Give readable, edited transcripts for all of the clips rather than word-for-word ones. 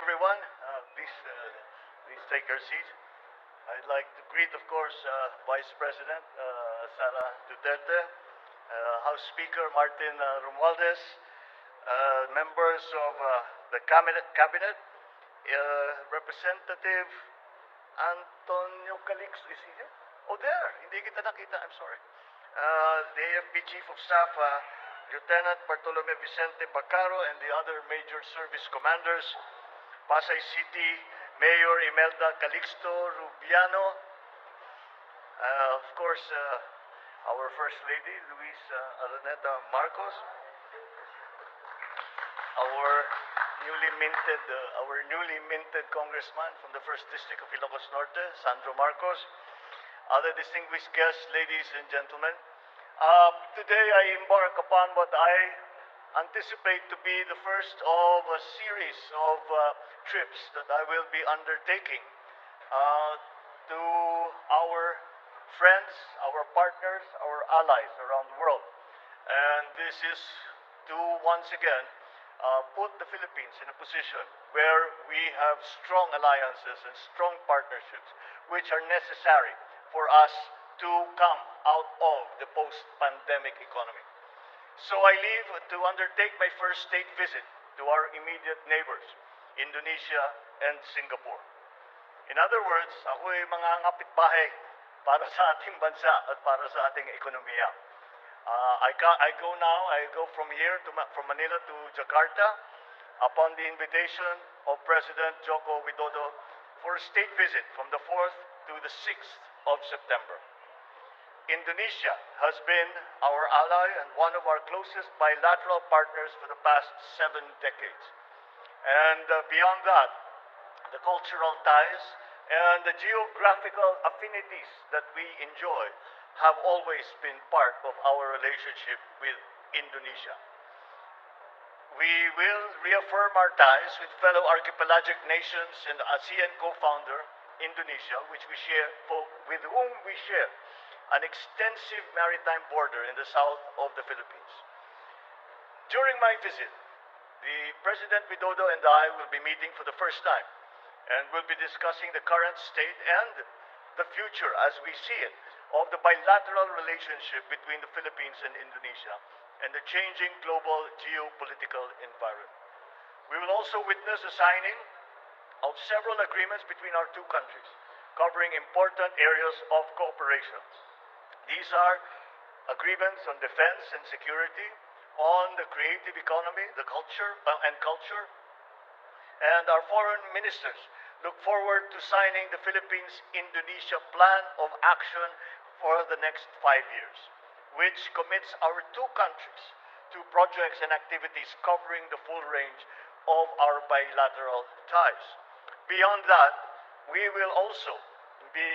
Everyone, please take your seat. I'd like to greet, of course, Vice President Sara Duterte, House Speaker Martin Romualdez, members of the cabinet, Representative Antonio Calixto, is he here? Oh, there. Hindi kita nakita. I'm sorry. The AFP Chief of Staff, Lieutenant Bartolome Vicente Bacaro, and the other major service commanders, Pasay City Mayor Imelda Calixto Rubiano, of course, our First Lady, Luis Araneta Marcos, our newly minted Congressman from the First District of Ilocos Norte, Sandro Marcos, other distinguished guests, ladies and gentlemen. Today I embark upon what I anticipate to be the first of a series of trips that I will be undertaking to our friends, our partners, our allies around the world. And this is to once again put the Philippines in a position where we have strong alliances and strong partnerships which are necessary for us to come out of the post-pandemic economy. So I leave to undertake my first state visit to our immediate neighbors, Indonesia and Singapore. In other words, ako'y mga ngapitbahay para sa ating bansa at para sa ating ekonomiya. I go from here, from Manila to Jakarta, upon the invitation of President Joko Widodo for a state visit from the 4th to the 6th of September. Indonesia has been our ally and one of our closest bilateral partners for the past 7 decades. And beyond that, the cultural ties and the geographical affinities that we enjoy have always been part of our relationship with Indonesia. We will reaffirm our ties with fellow archipelagic nations and ASEAN co-founder, Indonesia, with whom we share an extensive maritime border in the south of the Philippines. During my visit, the President Widodo and I will be meeting for the first time and will be discussing the current state and the future as we see it of the bilateral relationship between the Philippines and Indonesia and the changing global geopolitical environment. We will also witness the signing of several agreements between our two countries, covering important areas of cooperation. These are agreements on defense and security, on the creative economy, the culture, and our foreign ministers look forward to signing the Philippines-Indonesia Plan of Action for the next 5 years, which commits our two countries to projects and activities covering the full range of our bilateral ties. Beyond that, we will also be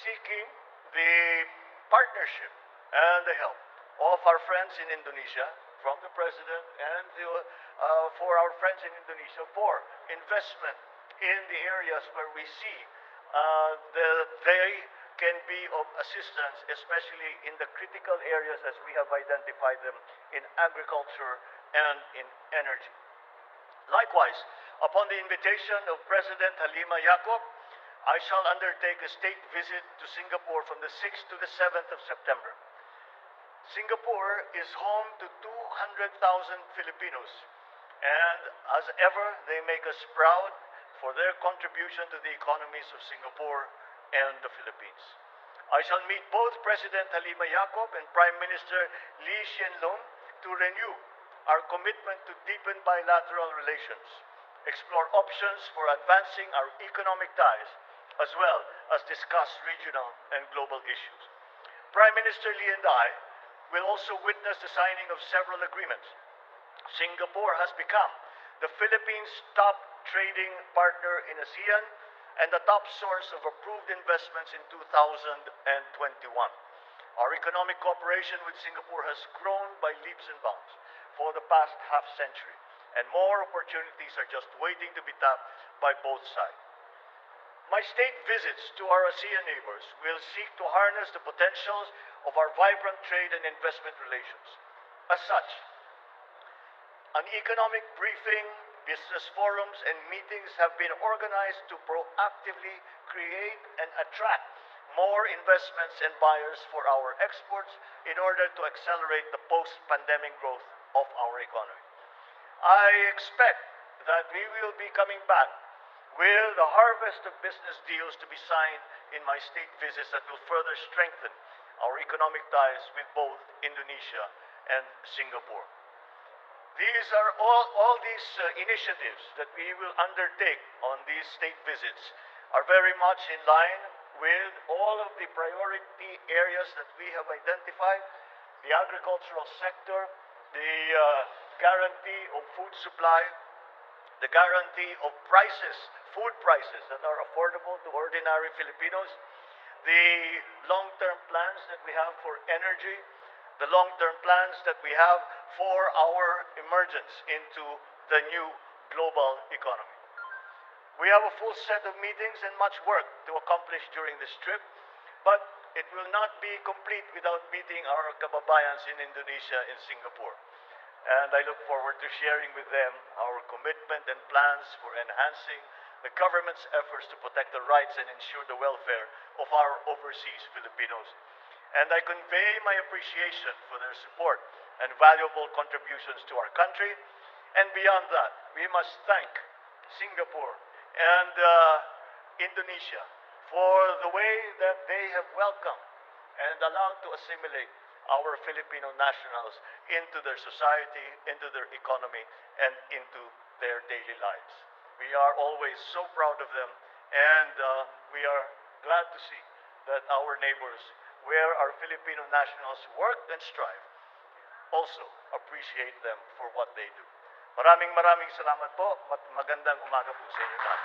seeking the partnership and the help of our friends in Indonesia, from the President and for our friends in Indonesia for investment in the areas where we see that they can be of assistance, especially in the critical areas as we have identified them in agriculture and in energy. Likewise, upon the invitation of President Halima Yacob, I shall undertake a state visit to Singapore from the 6th to the 7th of September. Singapore is home to 200,000 Filipinos, and as ever, they make us proud for their contribution to the economies of Singapore and the Philippines. I shall meet both President Halima Yacob and Prime Minister Lee Hsien Loong to renew our commitment to deepen bilateral relations, explore options for advancing our economic ties, as well as discuss regional and global issues. Prime Minister Lee and I will also witness the signing of several agreements. Singapore has become the Philippines' top trading partner in ASEAN and the top source of approved investments in 2021. Our economic cooperation with Singapore has grown by leaps and bounds for the past half-century, and more opportunities are just waiting to be tapped by both sides. My state visits to our ASEAN neighbors will seek to harness the potentials of our vibrant trade and investment relations. As such, an economic briefing Business forums and meetings have been organized to proactively create and attract more investments and buyers for our exports in order to accelerate the post-pandemic growth of our economy. I expect that we will be coming back with a harvest of business deals to be signed in my state visits that will further strengthen our economic ties with both Indonesia and Singapore. These are all these initiatives that we will undertake on these state visits are very much in line with all of the priority areas that we have identified: the agricultural sector, the guarantee of food supply, the guarantee of prices, food prices that are affordable to ordinary Filipinos, the long-term plans that we have for energy, the long-term plans that we have for our emergence into the new global economy. We have a full set of meetings and much work to accomplish during this trip, but it will not be complete without meeting our kababayans in Indonesia and Singapore. And I look forward to sharing with them our commitment and plans for enhancing the government's efforts to protect the rights and ensure the welfare of our overseas Filipinos. And I convey my appreciation for their support and valuable contributions to our country. And beyond that, we must thank Singapore and Indonesia for the way that they have welcomed and allowed to assimilate our Filipino nationals into their society, into their economy, and into their daily lives. We are always so proud of them, and we are glad to see that our neighbors, where our Filipino nationals work and strive, also appreciate them for what they do. Maraming salamat po at magandang umaga po sa inyo lahat.